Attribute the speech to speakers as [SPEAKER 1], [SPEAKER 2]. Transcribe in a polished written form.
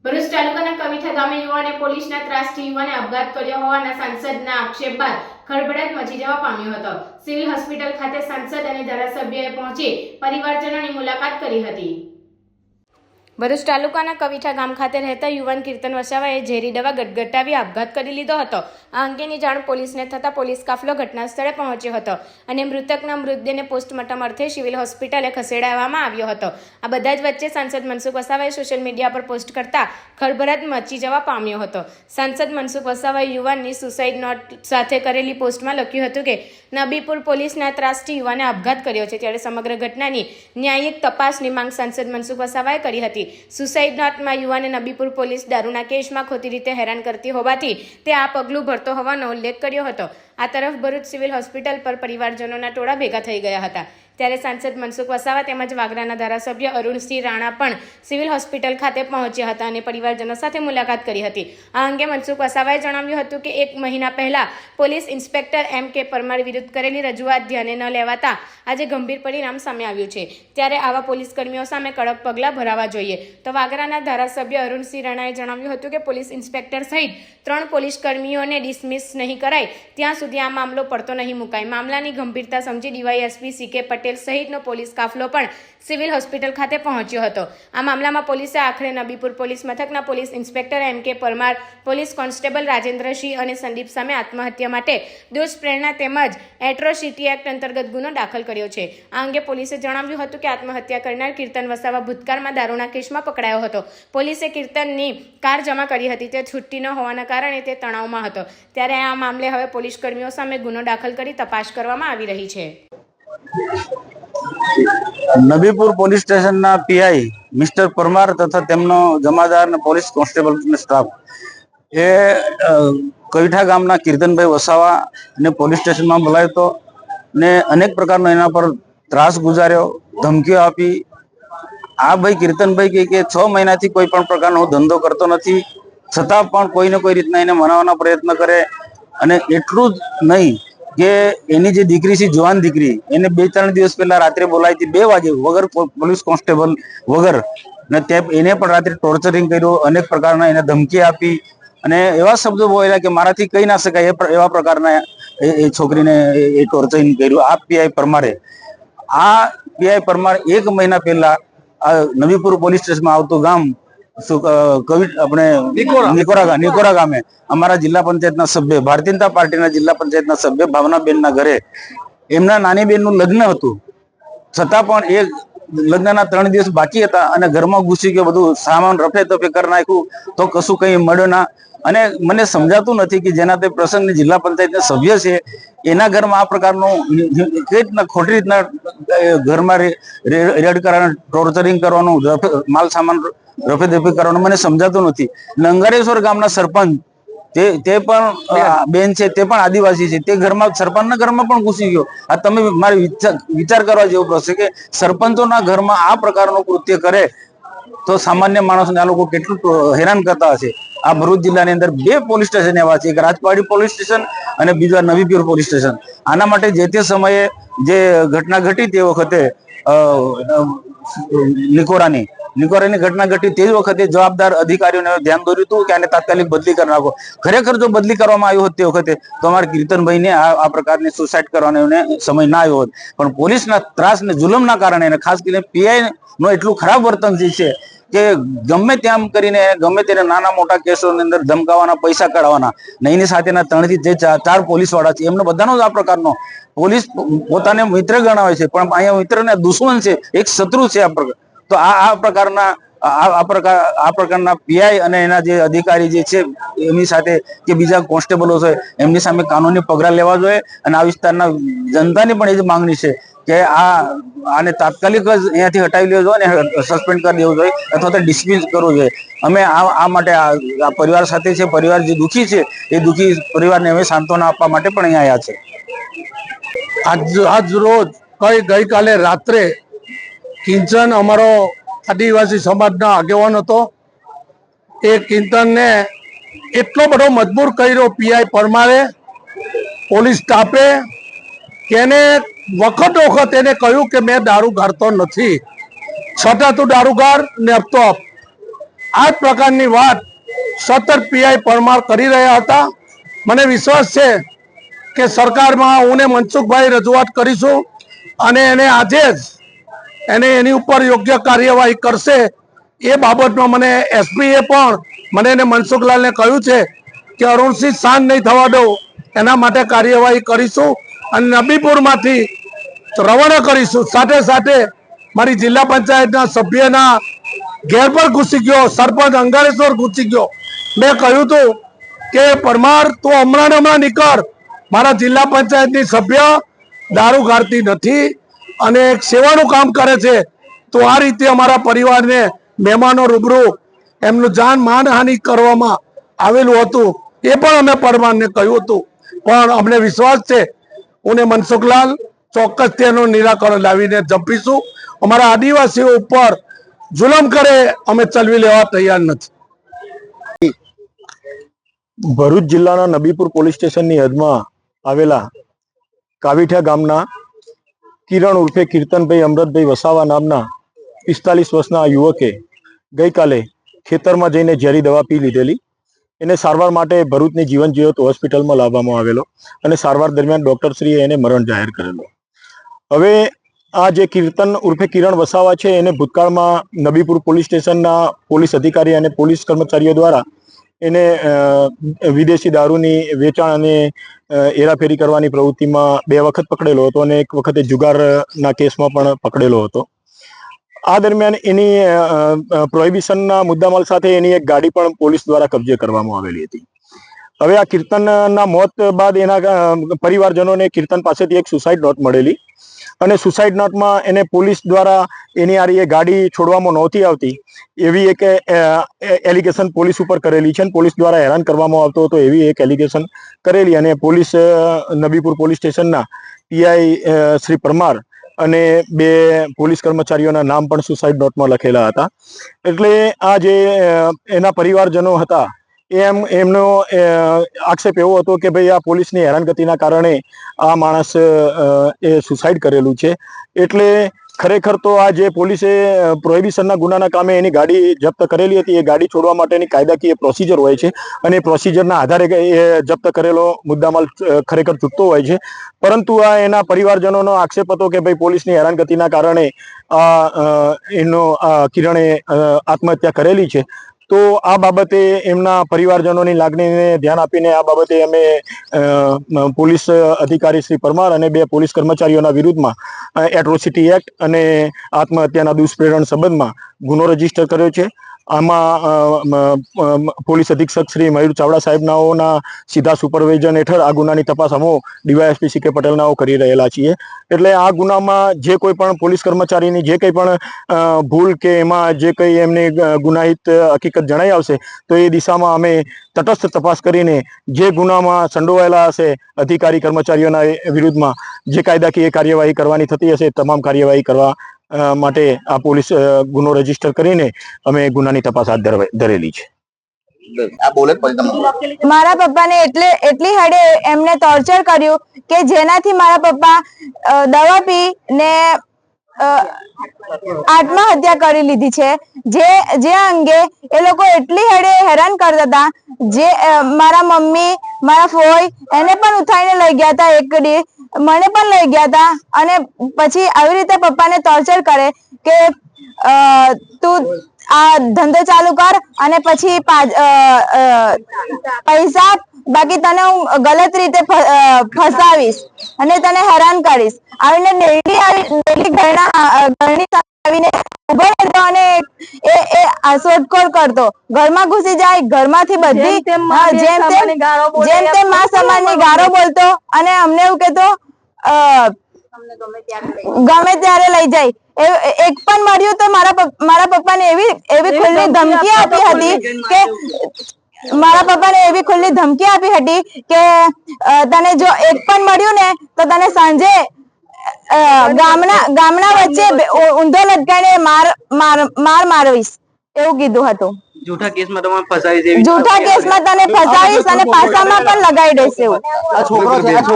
[SPEAKER 1] ભરૂચ તાલુકાના કવિઠા ગામે યુવાને પોલીસના ત્રાસથી યુવાને આપઘાત કર્યો હોવાના સાંસદના આક્ષેપ બાદ ખળભળાટ મચી જવા પામ્યો હતો। સિવિલ હોસ્પિટલ ખાતે સાંસદ અને ધારાસભ્યોએ પહોંચી પરિવારજનોની મુલાકાત કરી હતી। ભરૂચ તાલુકાના કવિઠા ગામ ખાતે રહેતા યુવાન કીર્તન વસાવાએ ઝેરી દવા ગટગટાવી આપઘાત કરી લીધો હતો। આ અંગેની જાણ પોલીસને થતાં પોલીસ કાફલો ઘટના સ્થળે પહોંચ્યો હતો અને મૃતકના મૃતદેહને પોસ્ટમોર્ટમ અર્થે સિવિલ હોસ્પિટલે ખસેડવામાં આવ્યો હતો। આ બધા જ વચ્ચે સાંસદ મનસુખ વસાવાએ સોશિયલ મીડિયા પર પોસ્ટ કરતા ખળભળાટ મચી જવા પામ્યો હતો। સાંસદ મનસુખ વસાવાએ યુવાનની સુસાઇડ નોટ સાથે કરેલી પોસ્ટમાં લખ્યું હતું કે નબીપુર પોલીસના ત્રાસથી યુવાને આપઘાત કર્યો છે, ત્યારે સમગ્ર ઘટનાની ન્યાયિક તપાસની માંગ સાંસદ મનસુખ વસાવાએ કરી હતી। સુસાઇડ નોટમાં યુવાને નબીપુર પોલીસ દારૂના કેસમાં ખોટી રીતે હેરાન કરતી હોવાથી તે આ પગલું ભરતો હોવાનો ઉલ્લેખ કર્યો હતો। આ તરફ ભરૂચ સિવિલ હોસ્પિટલ પર પરિવારજનોના ટોળા ભેગા થઈ ગયા હતા, ત્યારે સાંસદ મનસુખ વસાવા તેમજ વાગરાના ધારાસભ્ય અરુણસિંહ રાણા પણ સિવિલ હોસ્પિટલ ખાતે પહોંચ્યા હતા અને પરિવારજનો સાથે મુલાકાત કરી હતી। આ અંગે મનસુખ વસાવાએ જણાવ્યું હતું કે 1 મહિના પહેલા પોલીસ ઇન્સ્પેક્ટર M.K. પરમાર વિરુદ્ધ કરેલી રજૂઆત ધ્યાને ન લેવાતા આજે ગંભીર પરિણામ સામે આવ્યું છે, ત્યારે આવા પોલીસ કર્મીઓ સામે કડક પગલાં ભરાવા જોઈએ। તો વાગરાના ધારાસભ્ય અરુણસિંહ રાણાએ જણાવ્યું હતું કે પોલીસ ઇન્સ્પેક્ટર સહિત 3 પોલીસ કર્મીઓને ડિસમિસ નહીં કરાય ત્યાં સુધી આ મામલો પડતો નહીં મુકાય। મામલાની ગંભીરતા સમજી ડીવાયએસપી C.K. પટેલ સહિતનો પોલીસ કાફલો પણ સિવિલ હોસ્પિટલ ખાતે પહોંચ્યો હતો। આ મામલામાં પોલીસે આખરે નબીપુર પોલીસ મથકના police inspector M.K. Parmar, police constable Rajendrasinh અને સંદીપ સામે આત્મહત્યા માટે દુષ્પ્રેરણા તેમજ એટ્રોસિટી એક્ટ અંતર્ગત ગુનો દાખલ કર્યો છે। આ અંગે પોલીસે જણાવ્યું હતું કે આત્મહત્યા કરનાર કીર્તન વસાવા ભૂતકાળમાં દારૂના કેસમાં પકડાયો હતો। પોલીસે કીર્તનની કાર જમા કરી હતી, તે છૂટી ન હોવાના કારણે તે તણાવમાં હતો, ત્યારે આ મામલે હવે પોલીસ કર્મીઓ સામે ગુનો દાખલ કરી તપાસ કરવામાં આવી રહી છે।
[SPEAKER 2] નબીપુર પોલીસ સ્ટેશનના પીઆઈ મિસ્ટર પરમાર તથા તેમનો જમાદાર અને પોલીસ કોન્સ્ટેબલ સ્ટાફ એ કવિઠા ગામના કીર્તનભાઈ વસાવા ને પોલીસ સ્ટેશનમાં બોલાવ્યો હતો ને અનેક પ્રકારનો એના પર ત્રાસ ગુજાર્યો, ધમકીઓ આપી। આ ભાઈ કીર્તનભાઈ કે 6 મહિનાથી કોઈ પણ પ્રકારનો ધંધો કરતો નથી, છતાં પણ કોઈને કોઈ રીતના એને મનાવવાનો પ્રયત્ન કરે। અને એટલું જ નહીં કે એની જે દીકરી છે, જવાન દીકરી, એને 2-3 દિવસ પહેલા રાત્રે બોલાવી હતી 2 વાગે વગર પોલીસ કોન્સ્ટેબલ વગર, ને એને પણ રાત્રે ટોર્ચરિંગ કર્યું, અનેક પ્રકારના એને ધમકી આપી અને એવા શબ્દો બોલ્યા કે મારાથી કહી ના શકાય એવા પ્રકારના એ છોકરીને એ ટોર્ચરિંગ કર્યું। આ પીઆઈ પરમારે, આ પીઆઈ પરમાર 1 મહિના પહેલા નબીપુર પોલીસ સ્ટેશનમાં આવતું ગામ આપણે નિકોરા ગામે અમારા જિલ્લા પંચાયતના સભ્ય, ભારતીય જનતા પાર્ટીના જિલ્લા પંચાયતના સભ્ય ભાવનાબેનના ઘરે એમના નાની બેનનું લગ્ન હતું, છતાં પણ એ લગ્નના 3 દિવસ બાકી હતા અને ઘરમાં ઘૂસી ગયો, બધું સામાન રફે તફે કરી નાખ્યું, તો કશું કઈ મળ્યો ના। અને મને સમજાતું નથી કે જેના તે પ્રસંગની જિલ્લા પંચાયતના સભ્ય છે એના ઘરમાં આ પ્રકારનું કઈ રીતના ખોટી રીતના ઘરમાં રેડ કરવાનું, ટોર્ચરિંગ કરવાનું, માલ સામાન રફે દફે કરવાનું મને સમજાતું નથી। લંગારેશ્વર ગામના સરપંચ તે પણ બેન છે, તે પણ આદિવાસી છે, તે ઘરમાં સરપંચના ઘરમાં પણ ઘૂસી ગયો। આ તમે મારે વિચાર કરવા જેવું પડશે કે સરપંચોના ઘરમાં આ પ્રકારનું કૃત્ય કરે તો સામાન્ય માણસને આ લોકો કેટલું હેરાન કરતા હશે। આ ભરૂચ જિલ્લાની અંદર 2 પોલીસ સ્ટેશન એવા છે, એક રાજપાડી પોલીસ સ્ટેશન અને બીજા નબીપુર પોલીસ સ્ટેશન। આના માટે જે તે સમયે જે ઘટના ઘટી તે વખતે નિકોરાની ઘટના ઘટી તે જ વખતે જવાબદાર અધિકારીઓને ધ્યાન દોર્યું હતું કે આને તાત્કાલિક બદલી કરી નાખો। ખરેખર જો બદલી કરવામાં આવ્યો હોત તે વખતે તો અમારા કીર્તનભાઈને આ પ્રકારની સુસાઇડ કરવાનો સમય ના આવ્યો હોત, પણ પોલીસના ત્રાસ ને જુલમના કારણે ખાસ કરીને પીઆઈ નો એટલું ખરાબ વર્તન છે કે ગમે તેમ કરીને ગમે તેને નાના મોટા કેસોની અંદર ધમકાવાના, પૈસા કાઢવાના, ને એની સાથેના 3 થી 4 પોલીસ વાળા છે, એમનો બધાનો જ આ પ્રકારનો પોલીસ પોતાને મિત્ર ગણાવે છે પણ અહીંયા મિત્રને દુશ્મન છે, એક શત્રુ છે। તો આ પ્રકારના પીઆઈ અને એના જે અધિકારી જે છે એમની સાથે કે બીજા કોન્સ્ટેબલો છે એમની સામે કાનૂની પગલાં લેવા જોઈએ। અને આ વિસ્તારના જનતાની પણ એ જ માંગણી છે કે આને તાત્કાલિક જ અહીંયાથી હટાવી લેવો જોઈએ અને સસ્પેન્ડ કરી દેવું જોઈએ અથવા તો ડિસમિસ કરવું જોઈએ। અમે આ માટે આ પરિવાર સાથે છે, પરિવાર જે દુઃખી છે એ દુઃખી પરિવારને અમે સાંત્વના આપવા માટે પણ અહીંયા આવ્યા છે।
[SPEAKER 3] આજ રોજ ગઈકાલે રાત્રે કિંચન અમારો આદિવાસી સમાજનો આગેવાન હતો, એ કિંચનને એટલો બધો મજબૂર કર્યો પીઆઈ પરમારે, પોલીસ સ્ટાફે, કે એને વખત એને કહ્યું કે મેં દારૂ ગાળતો નથી, છતાં તું દારૂ ગાળ ને આપતો આપ। આ જ પ્રકારની વાત સતત પીઆઈ પરમાર કરી રહ્યા હતા. મને વિશ્વાસ છે કે સરકારમાં હું ને મનસુખભાઈ રજૂઆત કરીશું અને એને આજે જ એની ઉપર યોગ્ય કાર્યવાહી કરશે. એ બાબતમાં મને એસપીએ પણ મને અને મનસુખલાલને કહ્યું છે કે અરુણસિંહ શાંત નહીં થવા દો, એના માટે કાર્યવાહી કરીશું અને નબીપુરમાંથી રવાના કરીશું. સાથે સાથે મારી જિલ્લા પંચાયતના સભ્યના ઘેર પર ઘૂસી ગયો, સરપંચ અંગારેશ્વર ઘૂસી ગયો. મેં કહ્યું હતું કે પરમાર તું હમણાં નીકળ, મારા જિલ્લા પંચાયતની સભ્ય દારૂ ગાળતી નથી અને એક સેવાનું કામ કરે છે. તો આ રીતે અમારા પરિવારને મહેમાનો રૂબરૂ એમનું જાન માનહાનિ કરવામાં આવેલું હતું. એ પણ અમે પરમારને કહ્યું હતું, પણ અમને વિશ્વાસ છે હું ને મનસુખલાલ ચોક્કસ તેનું નિરાકરણ લાવીને જંપીશું. અમારા આદિવાસીઓ ઉપર જુલમ કરે અમે ચલવી લેવા તૈયાર નથી.
[SPEAKER 4] ભરૂચ જિલ્લાના નબીપુર પોલીસ સ્ટેશનની હદમાં આવેલા કાવીઠા ગામના કિરણ ઉર્ફે કીર્તનભાઈ અમૃતભાઈ વસાવા નામના 45 વર્ષના યુવકે ગઈકાલે ખેતરમાં જઈને ઝેરી દવા પી લીધેલી. એને સારવાર માટે ભરૂચની જીવન જ્યોત હોસ્પિટલમાં લાવવામાં આવેલો અને સારવાર દરમિયાન ડોક્ટરશ્રીએ એને મરણ જાહેર કરેલો. હવે આ જે કીર્તન ઉર્ફે કિરણ વસાવા છે એને ભૂતકાળમાં નબીપુર પોલીસ સ્ટેશનના પોલીસ અધિકારી અને પોલીસ કર્મચારીઓ દ્વારા એને વિદેશી દારૂની વેચાણ અને હેરાફેરી કરવાની પ્રવૃત્તિમાં 2 વખત પકડેલો હતો અને એક વખતે જુગારના કેસમાં પણ પકડેલો હતો. આ દરમિયાન એની પ્રોહિબિશનના મુદ્દામાલ સાથે એની એક ગાડી પણ પોલીસ દ્વારા કબજે કરવામાં આવેલી હતી. હવે આ કીર્તનના મોત બાદ એના પરિવારજનોને કીર્તન પાસેથી એક સુસાઇડ નોટ મળેલી અને સુસાઇડ નોટમાં એને પોલીસ દ્વારા એની આ એ ગાડી છોડવામાં નહોતી આવતી એવી એક એલિગેશન પોલીસ ઉપર કરેલી છે અને પોલીસ દ્વારા હેરાન કરવામાં આવતો હતો એવી એક એલિગેશન કરેલી અને પોલીસ નબીપુર પોલીસ સ્ટેશનના પીઆઈ શ્રી પરમાર અને 2 પોલીસ કર્મચારીઓના નામ પણ સુસાઇડ નોટમાં લખેલા હતા. એટલે આ જે એના પરિવારજનો હતા એમનો આક્ષેપ એવો હતો કે ભાઈ આ પોલીસની હેરાનગતિના કારણે આ માણસ એ સુસાઇડ કરેલું છે. એટલે ખરેખર તો આ જે પોલીસે પ્રોહિબિશનના ગુનાના કામે એની ગાડી જપ્ત કરેલી હતી એ ગાડી છોડવા માટેની કાયદાકીય પ્રોસિજર હોય છે અને પ્રોસિજરના આધારે એ જપ્ત કરેલો મુદ્દામાલ ખરેખર ચૂકતો હોય છે. પરંતુ આ એના પરિવારજનોનો આક્ષેપ હતો કે ભાઈ પોલીસની હેરાનગતિના કારણે કિરણે આત્મહત્યા કરેલી છે. તો આ બાબતે એમના પરિવારજનોની લાગણીને ધ્યાન આપીને આ બાબતે અમે પોલીસ અધિકારી શ્રી પરમાર અને 2 પોલીસ કર્મચારીઓના વિરુદ્ધમાં એટ્રોસિટી એક્ટ અને આત્મહત્યાના દુષ્પ્રેરણ સંબંધમાં ગુનો રજીસ્ટર કર્યો છે. આમાં પોલીસ અધિક્ષક શ્રી મયુર ચાવડા સાહેબનાઓના સીધા સુપરવિઝન હેઠળ આ ગુનાની તપાસ અમે ડીવાયએસપી સી કે પટેલનાઓ કરી રહેલા છીએ. એટલે આ ગુનામાં જે કોઈ પણ પોલીસ કર્મચારીની જે કંઈ પણ ભૂલ કે એમાં જે કંઈ એમની ગુનાહિત હકીકત જણાઈ આવશે તો એ દિશામાં અમે તટસ્થ તપાસ કરીને જે ગુનામાં સંડોવાયેલા હશે અધિકારી કર્મચારીઓના વિરુદ્ધમાં જે કાયદાકીય કાર્યવાહી કરવાની થતી હશે તમામ કાર્યવાહી કરવા માટે આ પોલીસ ગુનો રજીસ્ટર કરીને અમે ગુનાની તપાસ હાથ ધરેલી છે.
[SPEAKER 5] મારા પપ્પાને એટલી હદે એમને ટોર્ચર કર્યું કે જેનાથી મારા પપ્પા દવા પીને આત્મહત્યા કરી લીધી છે. જે અંગે એ લોકો એટલી હદે હેરાન કરતા હતા જે મારા મમ્મી મારા ફોઈ એને પણ ઉઠાઈને લઈ ગયા હતા, એક દી મને પણ લઈ ગયા હતા અને પછી આવી રીતે પપ્પાને ટોર્ચર કરે કે તું આ ધંધો ચાલુ કર અને પછી પૈસા બાકી તને હું ગલત રીતે ફસાવીશ અને તને હેરાન કરીશ. આવીને ડેલી ઘરની આવીને ઉભો રહેતો અને એ શોધખોળ કરતો, ઘરમાં ઘૂસી જાય, ઘરમાંથી બધી જેમ તેમ મા સમાનની ગારો બોલતો અને અમને એવું કહેતો ગમે ત્યારે લઈ જાય. એક પણ મળ્યું તો મારા પપ્પાને એવી ખુલ્લી ધમકી આપી હતી કે તને જો એક પણ મળ્યું ને તો તને સાંજે ગામના વચ્ચે ઊંધો લટકાઈને મારવીશ એવું કીધું હતું.
[SPEAKER 6] જૂઠા કેસમાં તને ફસાવીશ અને
[SPEAKER 5] પાસામાં પણ લગાવી દઈશ એવું.